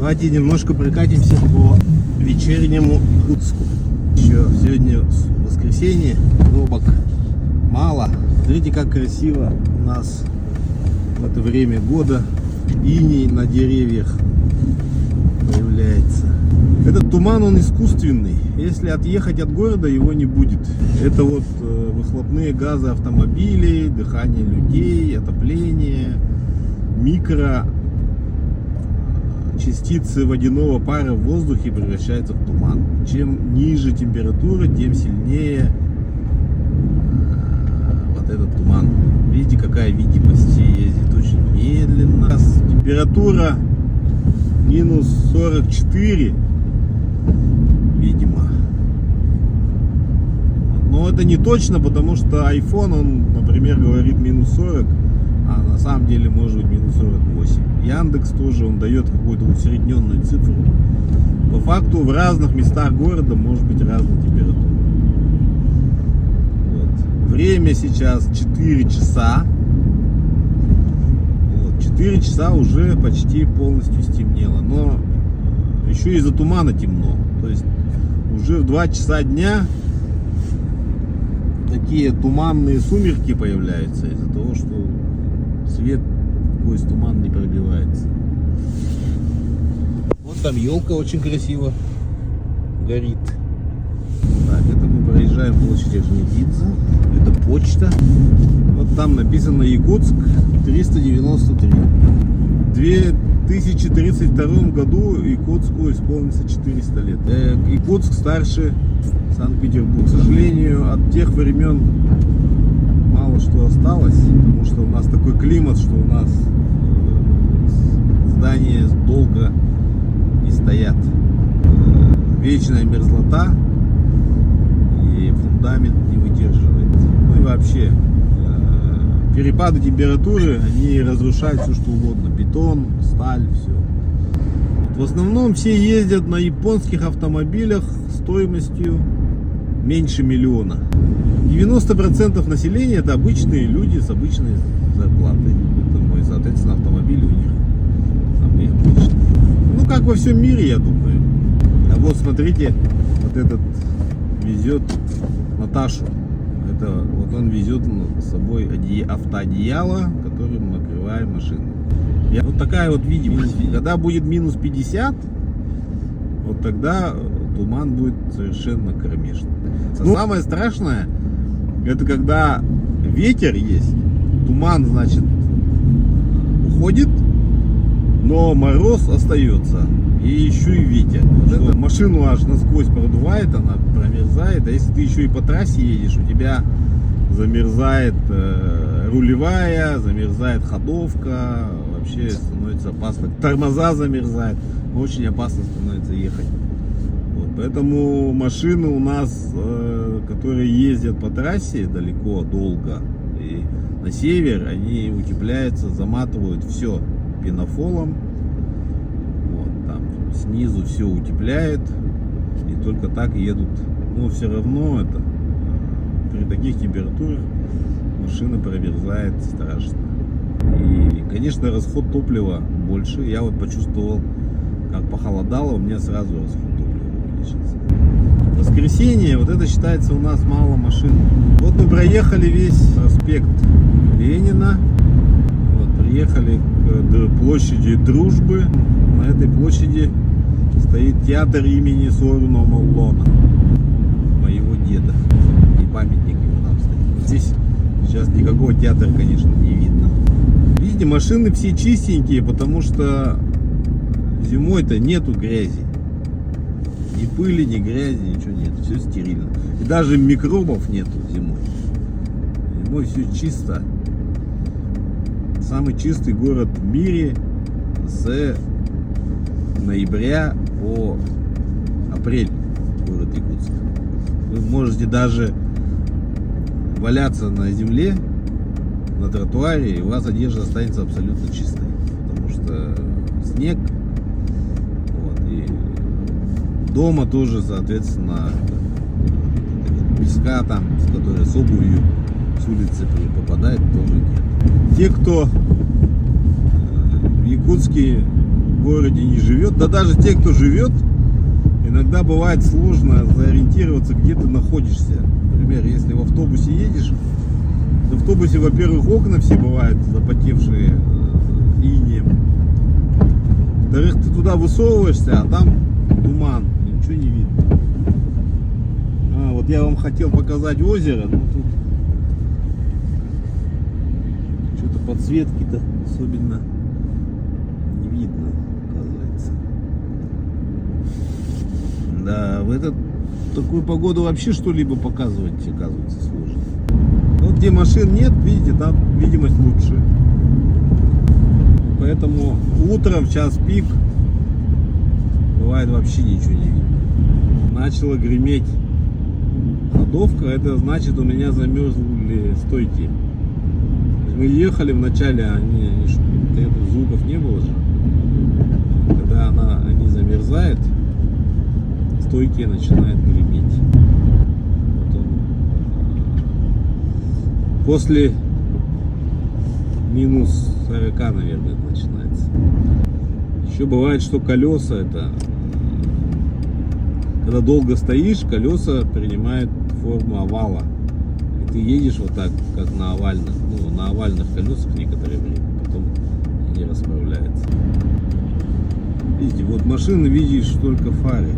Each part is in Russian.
Давайте немножко прокатимся по вечернему Иркутску. Еще сегодня воскресенье, пробок мало. Смотрите, как красиво у нас в это время года. Иней на деревьях появляется. Этот туман, он искусственный. Если отъехать от города, его не будет. Это вот выхлопные газы автомобилей, дыхание людей, отопление, частицы водяного пара в воздухе превращаются в туман. Чем ниже температура, тем сильнее вот этот туман. Видите, какая видимость, ездит очень медленно. Температура минус 44, видимо. Но это не точно, потому что iPhone, он, например, говорит минус 40, а на самом деле может быть минус 48. Яндекс тоже, он дает какую-то усредненную цифру. По факту в разных местах города может быть разная температура. Вот. Время сейчас 4 часа. Вот. 4 часа уже почти полностью стемнело. Но еще из-за тумана темно. То есть уже в 2 часа дня такие туманные сумерки появляются из-за того, что свет сквозь туман не пробивается. Вот там елка очень красиво горит. Так, это мы проезжаем площадь Орджоникидзе. Это почта. Вот там написано Якутск 393. В 2032 году Якутску исполнится 400 лет. Якутск старше Санкт-Петербург. К сожалению, от тех времен мало что осталось, потому что у нас такой климат, что у нас здания долго не стоят. Вечная мерзлота, и фундамент не выдерживает. Ну и вообще перепады температуры, они разрушают все что угодно. Бетон, сталь, все. В основном все ездят на японских автомобилях стоимостью меньше миллиона. 90% населения это обычные люди с обычной зарплатой. Поэтому и, соответственно, автомобили у них самые обычные. Ну, как во всем мире, я думаю. А вот смотрите, вот этот везет Наташу. Это вот он везет с собой автоодеяло, которым накрываем машину. Вот такая вот видимость. Когда будет минус 50, вот тогда туман будет совершенно кромешный. Самое страшное, это когда ветер есть, туман, значит, уходит, но мороз остается, и еще и ветер. Вот это машину аж насквозь продувает, она промерзает, а если ты еще и по трассе едешь, у тебя замерзает рулевая, замерзает ходовка, вообще становится опасно, тормоза замерзают, очень опасно становится ехать. Вот, поэтому машины у нас, которые ездят по трассе далеко, долго, и на север, они утепляются, заматывают все пенофолом. Вот, там снизу все утепляет, и только так едут. Но все равно это при таких температурах машина промерзает страшно. И, конечно, расход топлива больше. Я вот почувствовал, как похолодало, у меня сразу расход топлива увеличился. Воскресенье, вот это считается у нас мало машин. Вот мы проехали весь проспект Ленина. Вот, приехали к площади Дружбы. На этой площади стоит театр имени Сооруна Моллона, моего деда. И памятник ему там стоит. Здесь сейчас никакого театра, конечно, не видно. Видите, машины все чистенькие, потому что зимой-то нету грязи. Ни пыли, ни грязи, ничего нет. Все стерильно. И даже микробов нету зимой. Зимой все чисто. Самый чистый город в мире с ноября по апрель. Город Якутск. Вы можете даже валяться на земле, на тротуаре, и у вас одежда останется абсолютно чистой. Потому что снег. Вот, и дома тоже, соответственно, песка там, с которой с обувью с улицы попадает, тоже нет. Те, кто в Якутске в городе не живет, да даже те, кто живет, иногда бывает сложно сориентироваться, где ты находишься. Например, если в автобусе едешь, в автобусе, во-первых, окна все бывают запотевшие инеем. Во-вторых, ты туда высовываешься, а там туман, ничего не видно. Вот я вам хотел показать озеро, но тут что-то подсветки-то особенно не видно, оказывается. Да, в такую погоду вообще что-либо показывать, оказывается, сложно. Вот где машин нет, видите, там видимость лучше. Поэтому утром в час пик бывает вообще ничего не видно. Начало греметь ходовка, это значит, у меня замерзли стойки. Мы ехали вначале, звуков не было же. Когда они замерзают, стойки начинают греметь. Потом, после минус 40, наверное, это начинается. Еще бывает, что колеса, это когда долго стоишь, колеса принимают форму овала. И ты едешь вот так, как на овальных, на овальных колесах некоторое время, потом они расправляются. Видите, вот машины видишь только фары.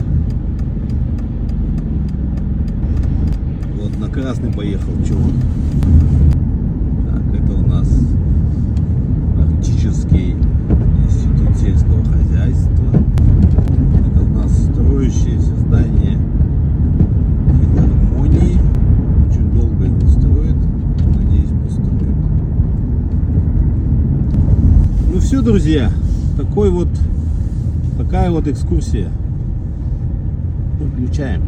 Вот на красный поехал чувак. Так, это у нас Арктический институт сельского хозяйства. Это у нас строящееся здание филармонии. Очень долго его строят. Надеюсь, построят. Ну все, друзья. Такая вот экскурсия. Включаем.